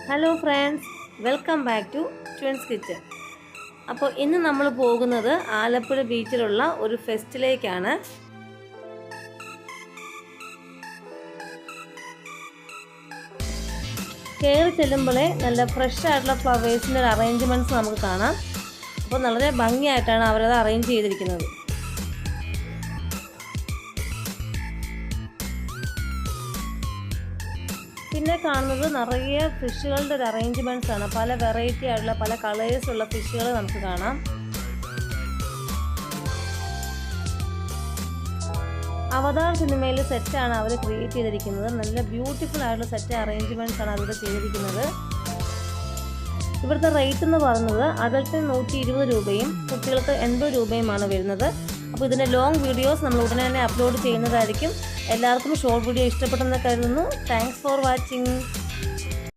Hello friends, welcome back to twins kitchen. അപ്പോൾ ഇന്ന് നമ്മൾ പോകുന്നത് ആലപ്പുഴ ബീച്ചിലുള്ള ഒരു ഫെസ്റ്റിലേക്കാണ്. കയറി ചെല്ലുമ്പോഴേ നല്ല ഫ്രഷ് ആയിട്ടുള്ള ഫ്ലവേഴ്സിൻ്റെ ഒരു അറേഞ്ച്മെൻറ്റ്സ് നമുക്ക് കാണാം. അപ്പോൾ വളരെ ഭംഗിയായിട്ടാണ് അവരത് അറേഞ്ച് ചെയ്തിരിക്കുന്നത്. പിന്നെ കാണുന്നത് നിറയെ ഫിഷുകളുടെ ഒരു അറേഞ്ച്മെൻറ്റ്സ് ആണ്. പല വെറൈറ്റി ആയിട്ടുള്ള പല കളേഴ്സുള്ള ഫിഷുകൾ നമുക്ക് കാണാം. അവതാർ സിനിമയിൽ സെറ്റാണ് അവർ ക്രിയേറ്റ് ചെയ്തിരിക്കുന്നത്. നല്ല ബ്യൂട്ടിഫുൾ ആയിട്ടുള്ള സെറ്റ് അറേഞ്ച്മെൻറ്റ്സ് ആണ് അവിടെ ചെയ്തിരിക്കുന്നത്. ഇവിടുത്തെ റേറ്റ് എന്ന് പറയുന്നത് അഡൽട്ടിന് 120 രൂപയും കുട്ടികൾക്ക് 80 രൂപയുമാണ് വരുന്നത്. അപ്പോൾ ഇതിൻ്റെ ലോങ് വീഡിയോസ് നമ്മൾ ഉടനെ തന്നെ അപ്ലോഡ് ചെയ്യുന്നതായിരിക്കും. എല്ലാവർക്കും ഷോർട്ട് വീഡിയോ ഇഷ്ടപ്പെട്ടെന്ന് കരുതുന്നു. Thanks for watching.